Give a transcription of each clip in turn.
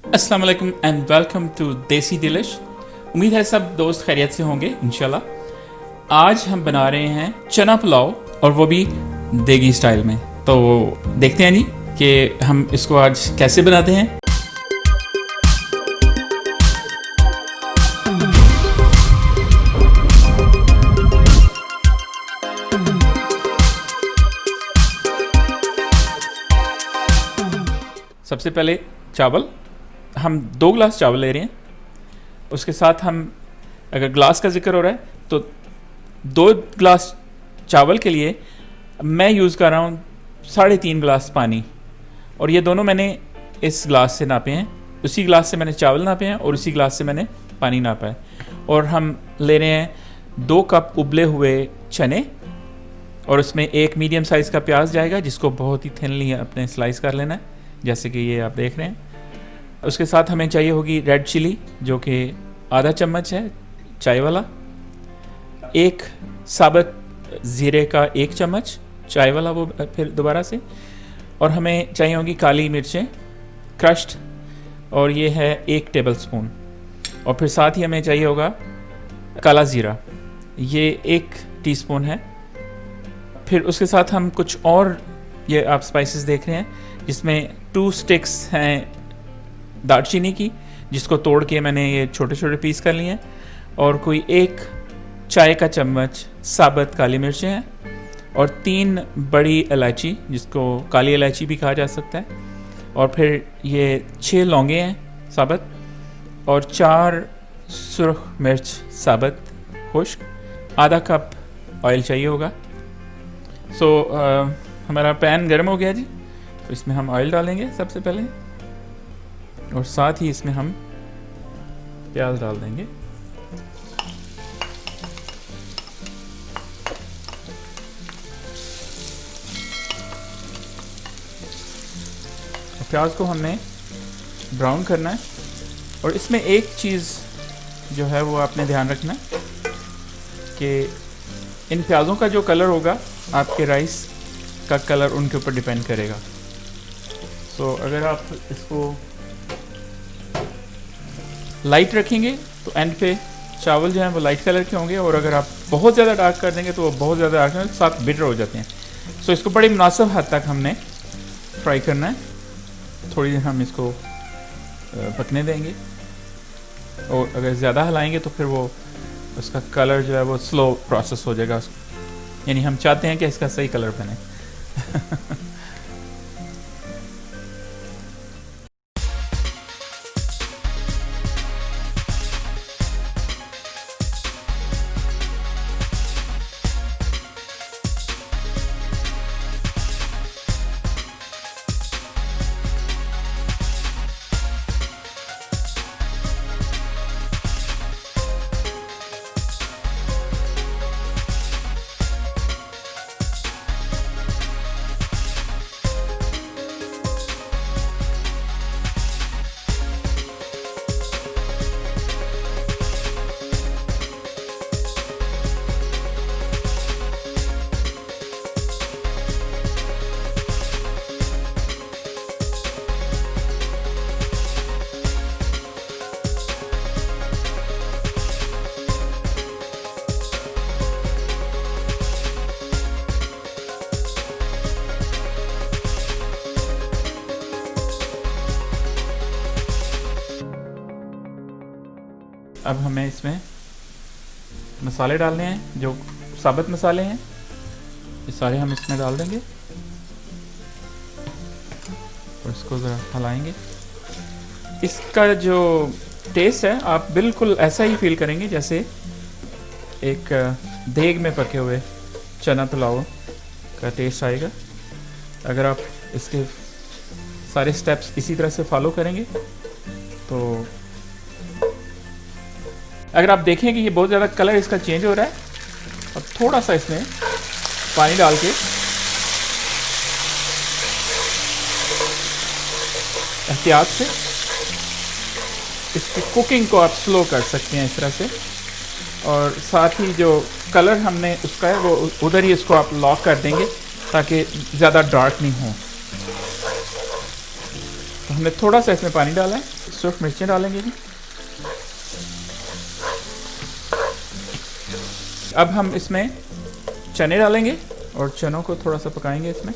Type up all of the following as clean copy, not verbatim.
अस्सलाम वालेकुम and welcome to देसी डिलिश। उम्मीद है सब दोस्त खैरियत से होंगे इंशाल्लाह। आज हम बना रहे हैं चना पुलाव और वो भी देगी स्टाइल में। तो देखते हैं जी कि हम इसको आज कैसे बनाते हैं। सबसे पहले चावल, हम 2 गिलास चावल ले रहे हैं। उसके साथ हम, अगर ग्लास का जिक्र हो रहा है तो 2 गिलास चावल के लिए मैं यूज़ कर रहा हूँ 3.5 गिलास पानी। और ये दोनों मैंने इस गिलास से नापे हैं, उसी गिलास से मैंने चावल नापे हैं और उसी गिलास से मैंने पानी नापा है। और हम ले रहे हैं 2 कप उबले हुए चने और उसमें 1 मीडियम साइज़ का प्याज जाएगा, जिसको बहुत ही थिनली अपने स्लाइस कर लेना है, जैसे कि ये आप देख रहे हैं। उसके साथ हमें चाहिए होगी रेड चिली, जो कि आधा चम्मच है चाय वाला। 1 साबुत ज़ीरे का 1 चम्मच चाय वाला, वो फिर दोबारा से। और हमें चाहिए होगी काली मिर्चें क्रश्ड, और ये है 1 टेबल स्पून। और फिर साथ ही हमें चाहिए होगा काला ज़ीरा, ये 1 टीस्पून है। फिर उसके साथ हम कुछ और, ये आप स्पाइसेस देख रहे हैं, जिसमें 2 स्टिक्स हैं दालचीनी की, जिसको तोड़ के मैंने ये छोटे छोटे पीस कर लिए हैं। और कोई 1 चाय का चम्मच साबुत काली मिर्चें हैं। और 3 बड़ी इलायची, जिसको काली इलायची भी कहा जा सकता है। और फिर ये 6 लौंगे हैं साबुत, और 4 सुर्ख मिर्च साबुत खुश्क। आधा कप ऑयल चाहिए होगा। हमारा पैन गर्म हो गया जी, तो इसमें हम ऑयल डालेंगे सबसे पहले, और साथ ही इसमें हम प्याज डाल देंगे। प्याज को हमने ब्राउन करना है। और इसमें एक चीज़ जो है वो आपने ध्यान रखना है कि इन प्याज़ों का जो कलर होगा, आपके राइस का कलर उनके ऊपर डिपेंड करेगा। अगर आप इसको लाइट रखेंगे तो एंड पे चावल जो हैं वो लाइट कलर के होंगे, और अगर आप बहुत ज़्यादा डार्क कर देंगे तो वो बहुत ज़्यादा डार्क होंगे, साथ बिटर हो जाते हैं। इसको बड़ी मुनासिब हद तक हमने फ्राई करना है। थोड़ी देर हम इसको पकने देंगे, और अगर ज़्यादा हिलाएंगे तो फिर वो उसका कलर जो है वो स्लो प्रोसेस हो जाएगा। यानी हम चाहते हैं कि इसका सही कलर बने। अब हमें इसमें मसाले डालने हैं, जो साबुत मसाले हैं, ये सारे हम इसमें डाल देंगे और इसको ज़रा हिलाएंगे। इसका जो टेस्ट है आप बिल्कुल ऐसा ही फील करेंगे जैसे एक देग में पके हुए चना पुलाव का टेस्ट आएगा। अगर आप इसके सारे स्टेप्स इसी तरह से फॉलो करेंगे तो अगर आप देखें कि ये बहुत ज़्यादा कलर इसका चेंज हो रहा है, और थोड़ा सा इसमें पानी डाल के एहतियात से इसकी कुकिंग को आप स्लो कर सकते हैं इस तरह से। और साथ ही जो कलर हमने उसका है वो उधर ही इसको आप लॉक कर देंगे ताकि ज़्यादा डार्क नहीं हो। तो हमने थोड़ा सा इसमें पानी डाला है, सिर्फ मिर्चें डालेंगे जी। अब हम इसमें चने डालेंगे और चनों को थोड़ा सा पकाएंगे इसमें।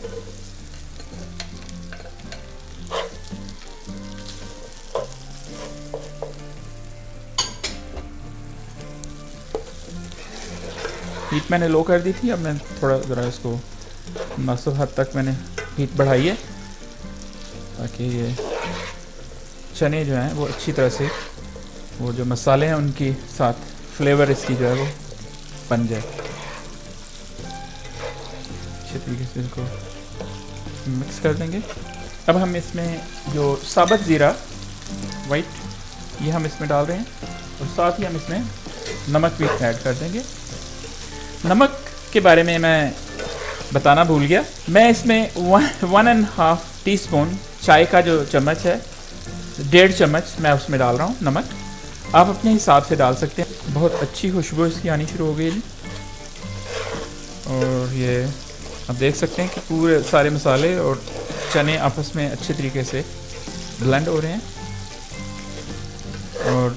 हीट मैंने लो कर दी थी, अब मैं थोड़ा ज़रा इसको मुनासिब हद तक मैंने हीट बढ़ाई है ताकि ये चने जो हैं वो अच्छी तरह से वो जो मसाले हैं उनकी साथ फ्लेवर इसकी जो है वो बन जाए। अच्छे तरीके से इसको मिक्स कर देंगे। अब हम इसमें जो साबुत ज़ीरा वाइट ये हम इसमें डाल रहे हैं और साथ ही हम इसमें नमक भी ऐड कर देंगे। नमक के बारे में मैं बताना भूल गया, मैं इसमें 1.5 टीस्पून चाय का जो चम्मच है 1.5 चम्मच मैं उसमें डाल रहा हूँ नमक। आप अपने हिसाब से डाल सकते हैं। बहुत अच्छी खुशबू इसकी आनी शुरू हो गई है और ये आप देख सकते हैं कि पूरे सारे मसाले और चने आपस में अच्छे तरीके से ब्लेंड हो रहे हैं। और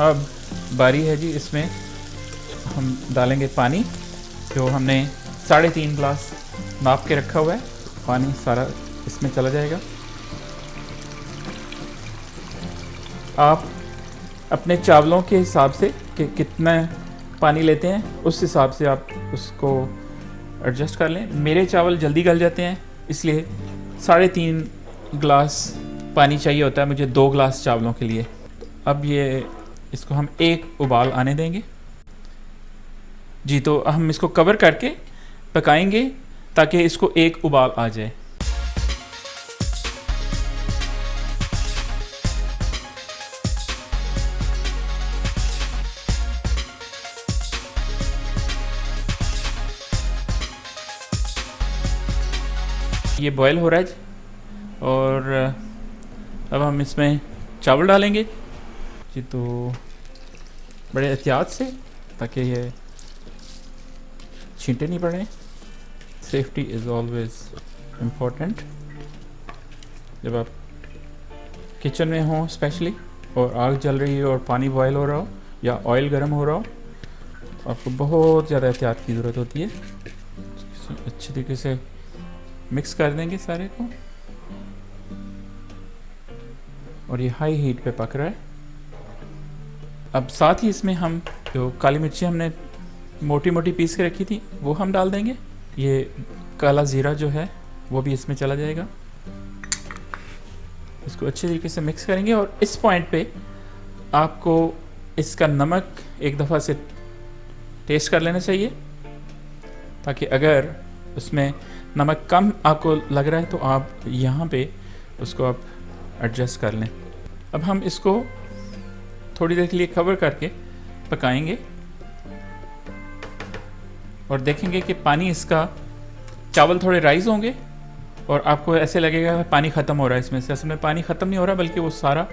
अब बारी है जी, इसमें हम डालेंगे पानी जो हमने 3.5 गिलास नाप के रखा हुआ है। पानी सारा इसमें चला जाएगा। आप अपने चावलों के हिसाब से कि कितना पानी लेते हैं उस हिसाब से आप उसको एडजस्ट कर लें। मेरे चावल जल्दी गल जाते हैं इसलिए 3.5 गिलास पानी चाहिए होता है मुझे 2 गिलास चावलों के लिए। अब ये इसको हम एक उबाल आने देंगे जी। तो हम इसको कवर करके पकाएंगे ताकि इसको एक उबाल आ जाए। ये बॉयल हो रहा है और अब हम इसमें चावल डालेंगे जी। तो बड़े एहतियात से ताकि ये छींटे नहीं पड़े। सेफ्टी इज़ ऑलवेज इम्पोर्टेंट जब आप किचन में हों स्पेशली और आग जल रही हो और पानी बॉयल हो रहा हो या ऑयल गर्म हो रहा हो, आपको बहुत ज़्यादा एहतियात की ज़रूरत होती है। अच्छे तरीके से मिक्स कर देंगे सारे को और ये हाई हीट पे पक रहा है। अब साथ ही इसमें हम जो काली मिर्ची हमने मोटी मोटी पीस के रखी थी वो हम डाल देंगे। ये काला ज़ीरा जो है वो भी इसमें चला जाएगा। इसको अच्छे तरीके से मिक्स करेंगे और इस पॉइंट पे आपको इसका नमक एक दफ़ा से टेस्ट कर लेना चाहिए ताकि अगर उसमें नमक कम आपको लग रहा है तो आप यहाँ पे उसको आप एडजस्ट कर लें। अब हम इसको थोड़ी देर के लिए कवर करके पकाएंगे और देखेंगे कि पानी इसका चावल थोड़े राइज होंगे और आपको ऐसे लगेगा कि पानी ख़त्म हो रहा है इसमें से। असल में पानी ख़त्म नहीं हो रहा बल्कि वो सारा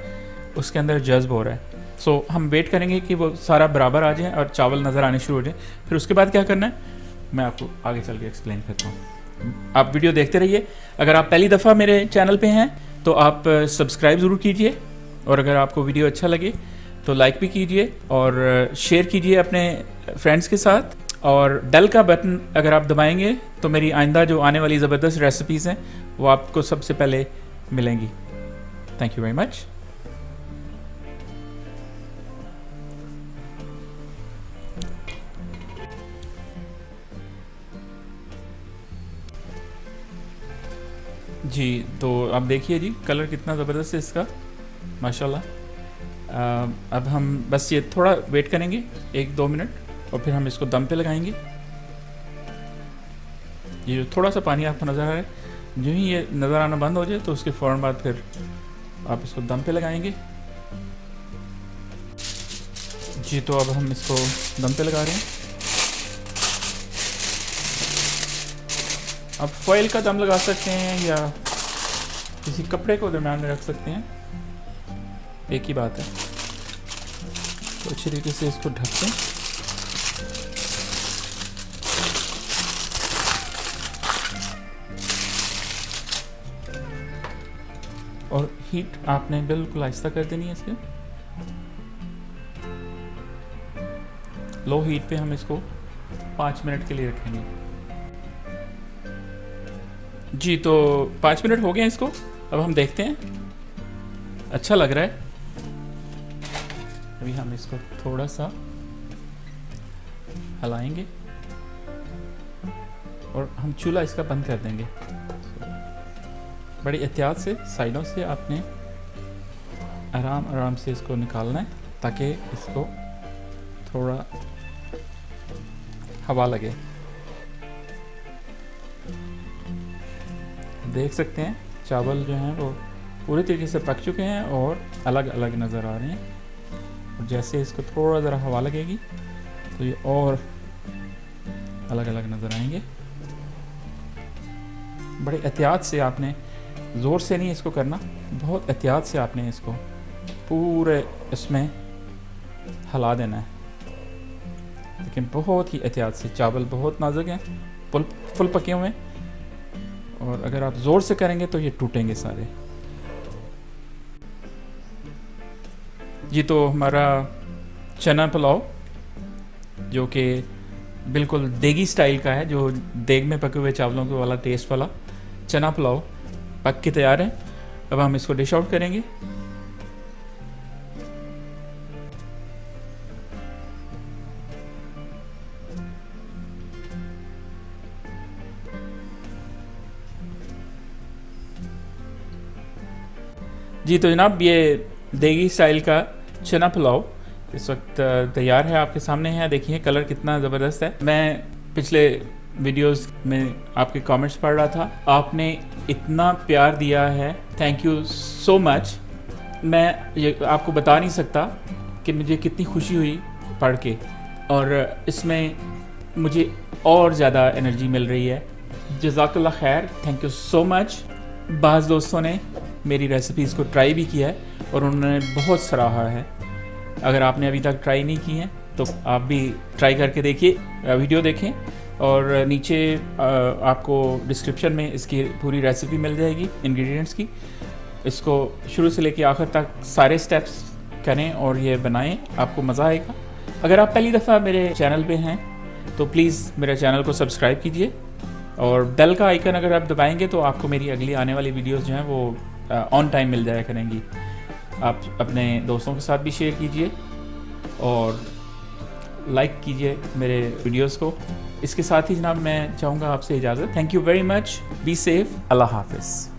उसके अंदर जज्ब हो रहा है। सो हम वेट करेंगे कि वो सारा बराबर आ जाए और चावल नज़र आने शुरू हो जाए। फिर उसके बाद क्या करना है मैं आपको आगे चल के एक्सप्लेन करता हूँ। आप वीडियो देखते रहिए। अगर आप पहली दफ़ा मेरे चैनल पे हैं तो आप सब्सक्राइब ज़रूर कीजिए और अगर आपको वीडियो अच्छा लगे तो लाइक भी कीजिए और शेयर कीजिए अपने फ्रेंड्स के साथ। और बेल का बटन अगर आप दबाएंगे तो मेरी आइंदा जो आने वाली ज़बरदस्त रेसिपीज़ हैं वो आपको सबसे पहले मिलेंगी। Thank you very much. जी तो आप देखिए जी कलर कितना ज़बरदस्त है इसका माशाल्लाह। अब हम बस ये थोड़ा वेट करेंगे 1-2 मिनट और फिर हम इसको दम पे लगाएंगे। ये जो थोड़ा सा पानी आपको नज़र आ रहा है, जो ही ये नज़र आना बंद हो जाए तो उसके फ़ौरन बाद फिर आप इसको दम पे लगाएंगे जी। तो अब हम इसको दम पे लगा रहे हैं। आप फॉइल का दम लगा सकते हैं या किसी कपड़े को दरम्यान में रख सकते हैं, एक ही बात है। तो अच्छी तरीके से इसको ढक दें। और हीट आपने बिल्कुल आहिस्ता कर देनी है इसके। लो हीट पे हम इसको 5 मिनट के लिए रखेंगे। जी तो 5 मिनट हो गए हैं इसको। अब हम देखते हैं, अच्छा लग रहा है। अभी हम इसको थोड़ा सा हिलाएंगे और हम चूल्हा इसका बंद कर देंगे। बड़ी एहतियात से साइडों से आपने आराम आराम से इसको निकालना है ताकि इसको थोड़ा हवा लगे। देख सकते हैं चावल जो हैं वो पूरी तरीके से पक चुके हैं और अलग अलग नज़र आ रहे हैं। और जैसे इसको थोड़ा ज़रा हवा लगेगी तो ये और अलग अलग नज़र आएंगे। बड़े एहतियात से आपने, ज़ोर से नहीं इसको करना, बहुत एहतियात से आपने इसको पूरे इसमें हिला देना है, लेकिन बहुत ही एहतियात से। चावल बहुत नाजुक हैं, फुल पके हुए हैं और अगर आप ज़ोर से करेंगे तो ये टूटेंगे सारे। जी तो हमारा चना पुलाव जो कि बिल्कुल देगी स्टाइल का है, जो देग में पके हुए चावलों के वाला टेस्ट वाला चना पुलाव पक के तैयार है। अब हम इसको डिश आउट करेंगे। जी तो जनाब ये देगी स्टाइल का चना पुलाव इस वक्त तैयार है, आपके सामने है। देखिए कलर कितना ज़बरदस्त है। मैं पिछले वीडियोस में आपके कमेंट्स पढ़ रहा था, आपने इतना प्यार दिया है, थैंक यू सो मच। मैं ये आपको बता नहीं सकता कि मुझे कितनी खुशी हुई पढ़ के, और इसमें मुझे और ज़्यादा एनर्जी मिल रही है। जज़ाकल्लाह खैर, थैंक यू सो मच। बाज़ दोस्तों ने मेरी रेसिपीज़ को ट्राई भी किया है और उन्होंने बहुत सराहा है। अगर आपने अभी तक ट्राई नहीं की है तो आप भी ट्राई करके देखिए, वीडियो देखें और नीचे आपको डिस्क्रिप्शन में इसकी पूरी रेसिपी मिल जाएगी इंग्रेडिएंट्स की। इसको शुरू से लेकर आखिर तक सारे स्टेप्स करें और ये बनाएं, आपको मज़ा आएगा। अगर आप पहली दफ़ा मेरे चैनल पे हैं तो प्लीज़ मेरे चैनल को सब्सक्राइब कीजिए और बेल का आइकन अगर आप दबाएंगे तो आपको मेरी अगली आने वाली वीडियोस जो हैं वो ऑन टाइम मिल जाया करेंगी। आप अपने दोस्तों के साथ भी शेयर कीजिए और लाइक कीजिए मेरे वीडियोस को। इसके साथ ही जनाब मैं चाहूँगा आपसे इजाज़त। Thank you very much, be safe, अल्लाह हाफिज़।